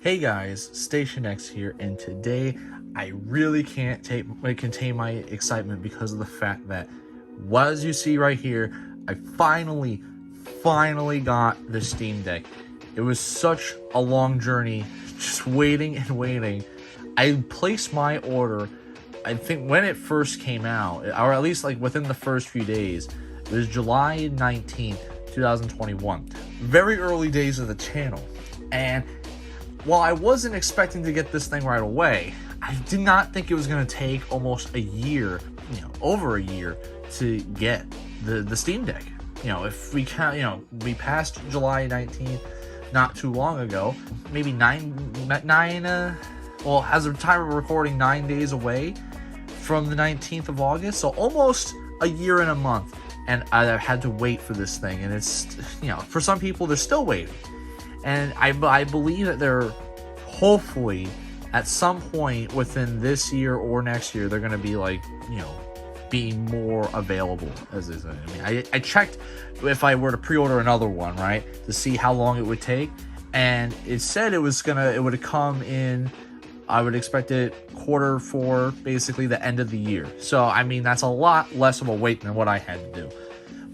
Hey guys, Station X here, and today I really can't contain my excitement because of the fact that, well, as you see right here, I finally got the Steam Deck. It was such a long journey, just waiting and waiting. I placed my order, I think when it first came out, or at least like within the first few days. It was July 19th, 2021. Very early days of the channel. And while I wasn't expecting to get this thing right away, I did not think it was going to take almost a year, over a year, to get the Steam Deck. If we count, we passed July 19th not too long ago, maybe well, as of time of recording, 9 days away from the 19th of August, so almost a year and a month, and I had to wait for this thing, and it's, for some people, they're still waiting. And I believe that they're hopefully at some point within this year or next year, they're going to be like, being more available as is. I mean, I checked if I were to pre-order another one, right, to see how long it would take. And it said it would come in, I would expect it Q4, basically the end of the year. So, I mean, that's a lot less of a wait than what I had to do.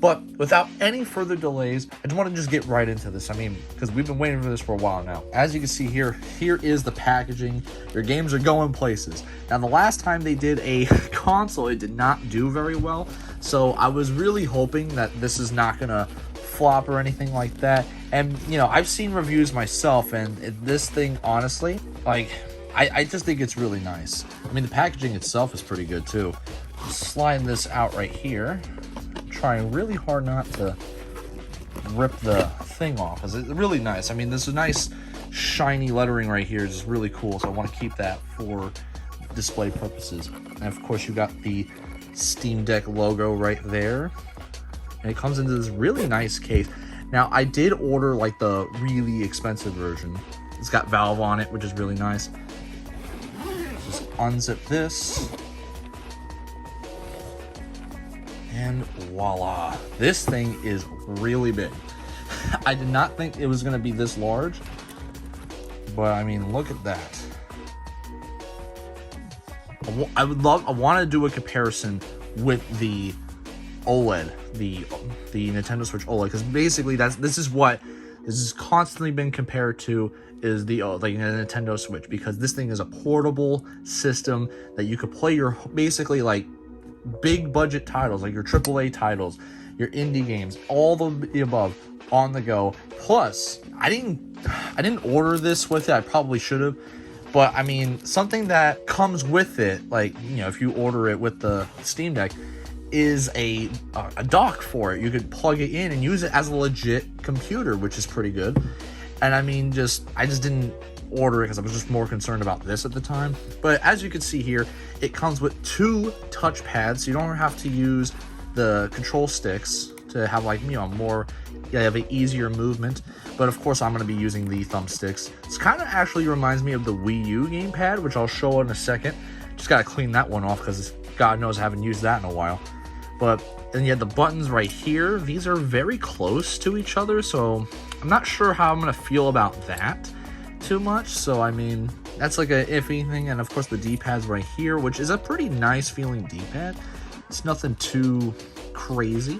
But without any further delays, I just want to just get right into this. I mean, because we've been waiting for this for a while now. As you can see here is the packaging. Your games are going places. Now, the last time they did a console, it did not do very well. So I was really hoping that this is not going to flop or anything like that. And, I've seen reviews myself, and this thing, honestly, like, I just think it's really nice. I mean, the packaging itself is pretty good, too. Slide this out right here. Trying really hard not to rip the thing off, because it's really nice. I mean, this is nice shiny lettering right here is really cool, so I want to keep that for display purposes. And of course, you got the Steam Deck logo right there, and it comes into this really nice case. Now, I did order like the really expensive version. It's got Valve on it, which is really nice. Just unzip this. And voila, this thing is really big. I did not think it was going to be this large, but I mean, look at that. I want to do a comparison with the OLED, the Nintendo Switch OLED, because basically this is constantly been compared to, is the Nintendo Switch, because this thing is a portable system that you could play your basically like big budget titles, like your AAA titles, your indie games, all the above on the go. Plus, I didn't order this with it. I probably should have, but I mean, something that comes with it, like, if you order it with the Steam Deck, is a dock for it. You could plug it in and use it as a legit computer, which is pretty good. And I mean, I just didn't order it because I was just more concerned about this at the time. But as you can see here, it comes with 2 touch pads, so you don't have to use the control sticks to have have an easier movement. But of course, I'm going to be using the thumbsticks. This kind of actually reminds me of the Wii U gamepad, which I'll show in a second. Just got to clean that one off because God knows I haven't used that in a while. But then you have the buttons right here. These are very close to each other, so I'm not sure how I'm going to feel about that too much. So I mean, that's like a iffy thing. And of course, the D-pad's right here, which is a pretty nice feeling D-pad. It's nothing too crazy.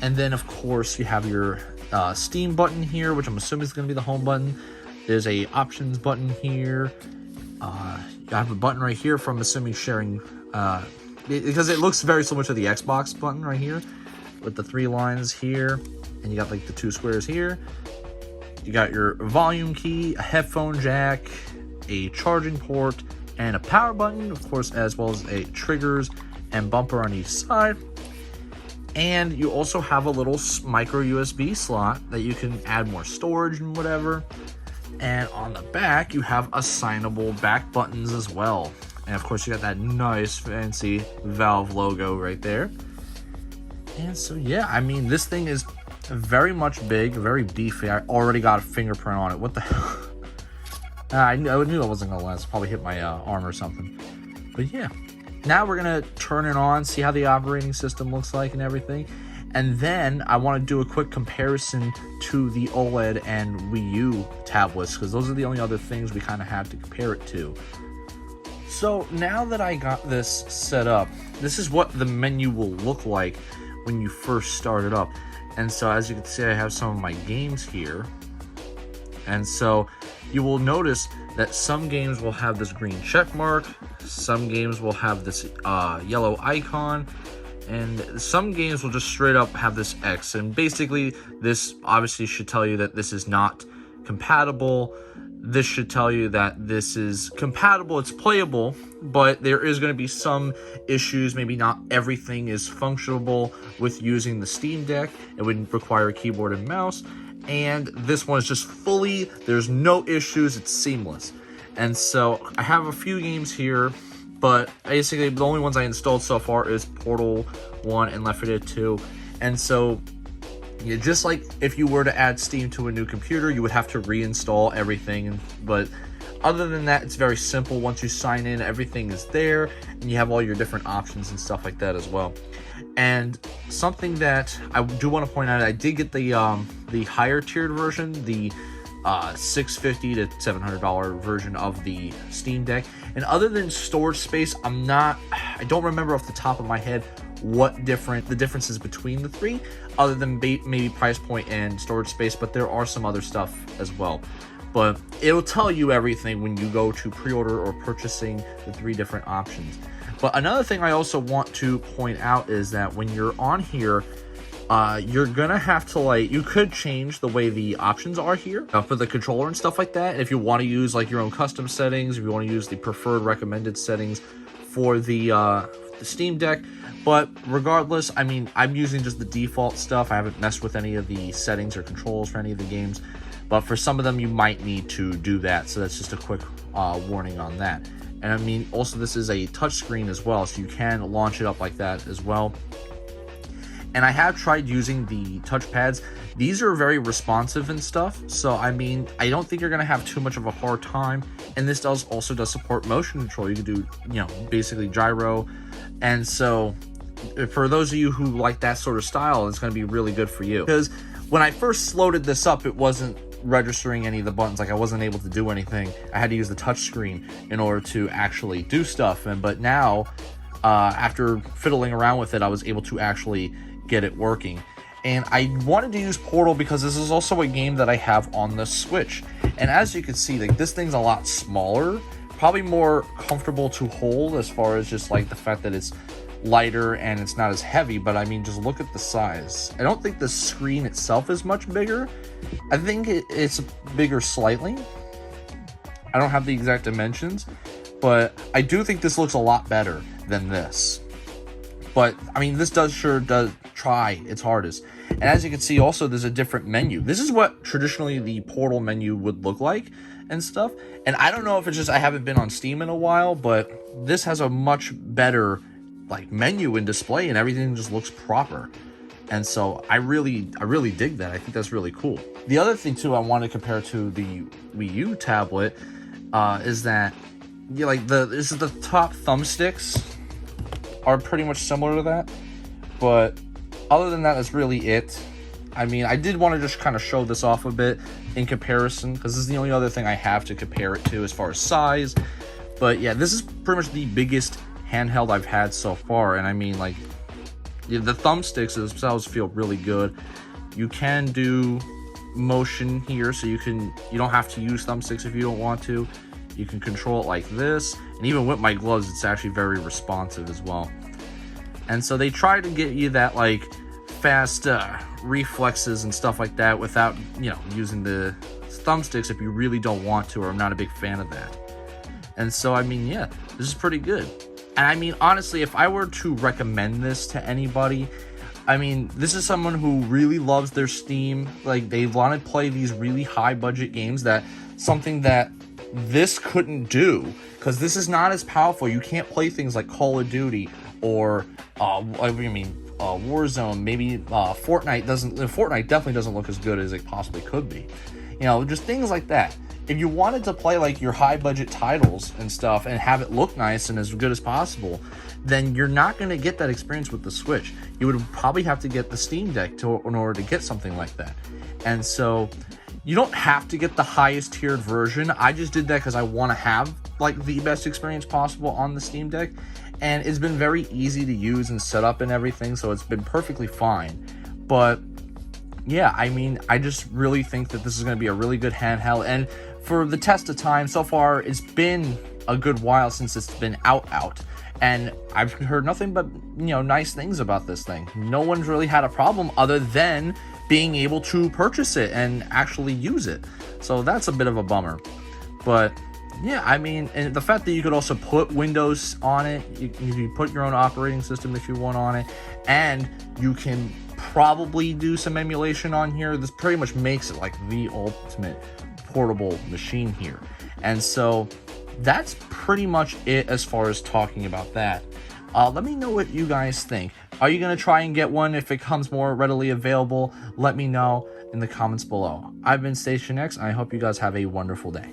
And then of course, you have your Steam button here, which I'm assuming is going to be the home button. There's a options button here. You have a button right here from, assuming, sharing, because it looks very similar to the Xbox button right here, with the 3 lines here, and you got like the 2 squares here. You got your volume key, a headphone jack, a charging port, and a power button, of course, as well as a triggers and bumper on each side. And you also have a little micro USB slot that you can add more storage and whatever. And on the back, you have assignable back buttons as well. And of course, you got that nice fancy Valve logo right there. And so, yeah, I mean, this thing is very much big, very beefy. I already got a fingerprint on it. What the hell? I knew I wasn't gonna last. Probably hit my arm or something. But yeah, now we're gonna turn it on, see how the operating system looks like and everything. And then I want to do a quick comparison to the OLED and Wii U tablets, because those are the only other things we kind of have to compare it to. So now that I got this set up, this is what the menu will look like when you first start it up. And so as you can see, I have some of my games here. And so you will notice that some games will have this green check mark, some games will have this yellow icon, and some games will just straight up have this X. And basically this obviously should tell you that this is not compatible. This should tell you that this is compatible, it's playable, but there is going to be some issues. Maybe not everything is functionable with using the Steam Deck. It would require a keyboard and mouse. And this one is just fully, there's no issues, it's seamless. And so I have a few games here, but basically the only ones I installed so far is Portal 1 and Left 4 Dead 2. And so yeah, just like if you were to add Steam to a new computer, you would have to reinstall everything. But other than that, it's very simple. Once you sign in, everything is there, and you have all your different options and stuff like that as well. And something that I do want to point out, I did get the higher tiered version, the $650 to $700 version of the Steam Deck. And other than storage space, I don't remember off the top of my head what the differences between the three, other than maybe price point and storage space, but there are some other stuff as well. But it'll tell you everything when you go to pre-order or purchasing the three different options. But another thing I also want to point out is that when you're on here, you're gonna have to you could change the way the options are here for the controller and stuff like that. And if you want to use like your own custom settings, if you want to use the preferred recommended settings for the Steam Deck. But regardless, I mean, I'm using just the default stuff. I haven't messed with any of the settings or controls for any of the games. But for some of them, you might need to do that. So that's just a quick warning on that. And I mean, also this is a touchscreen as well, so you can launch it up like that as well. And I have tried using the touchpads. These are very responsive and stuff. So, I mean, I don't think you're going to have too much of a hard time. And this also does support motion control. You can do, basically gyro. And so, for those of you who like that sort of style, it's going to be really good for you. Because when I first loaded this up, it wasn't registering any of the buttons. Like, I wasn't able to do anything. I had to use the touchscreen in order to actually do stuff. But now, after fiddling around with it, I was able to actually get it working. And I wanted to use Portal because this is also a game that I have on the Switch. And as you can see, like, this thing's a lot smaller, probably more comfortable to hold as far as just like the fact that it's lighter and it's not as heavy. But I mean, just look at the size. I don't think the screen itself is much bigger. I think it's bigger slightly. I don't have the exact dimensions, but I do think this looks a lot better than this. But I mean, this does try its hardest. And as you can see, also there's a different menu. This is what traditionally the Portal menu would look like and stuff. And I don't know if it's just I haven't been on Steam in a while, but this has a much better like menu and display, and everything just looks proper. And so I really dig that. I think that's really cool. The other thing too I want to compare to the Wii U tablet is that this is the top thumbsticks are pretty much similar to that, but other than that, that's really it. I mean, I did want to just kind of show this off a bit in comparison, because this is the only other thing I have to compare it to as far as size. But yeah, this is pretty much the biggest handheld I've had so far. And I mean, like, the thumbsticks themselves feel really good. You can do motion here, so you don't have to use thumbsticks if you don't want to. You can control it like this, and even with my gloves, it's actually very responsive as well. And so they try to get you that like fast reflexes and stuff like that without, using the thumbsticks if you really don't want to, or I'm not a big fan of that. And so, I mean, yeah, this is pretty good. And I mean, honestly, if I were to recommend this to anybody, I mean, this is someone who really loves their Steam. Like, they want to play these really high budget games, something that this couldn't do, because this is not as powerful. You can't play things like Call of Duty or Warzone. Maybe Fortnite definitely doesn't look as good as it possibly could be. Just things like that. if you wanted to play like your high budget titles and stuff and have it look nice and as good as possible, then you're not going to get that experience with the Switch. You would probably have to get the Steam Deck in order to get something like that. And so you don't have to get the highest tiered version. I just did that because I want to have like the best experience possible on the Steam Deck, and it's been very easy to use and set up and everything, so it's been perfectly fine. But yeah, I mean, I just really think that this is going to be a really good handheld, and for the test of time so far, it's been a good while since it's been out, and I've heard nothing but, you know, nice things about this thing. No one's really had a problem other than being able to purchase it and actually use it. So that's a bit of a bummer. But yeah, I mean, and the fact that you could also put Windows on it, you can put your own operating system if you want on it, and you can probably do some emulation on here. This pretty much makes it like the ultimate portable machine here. And so that's pretty much it as far as talking about that. Let me know what you guys think. Are you going to try and get one if it comes more readily available? Let me know in the comments below. I've been Station X, and I hope you guys have a wonderful day.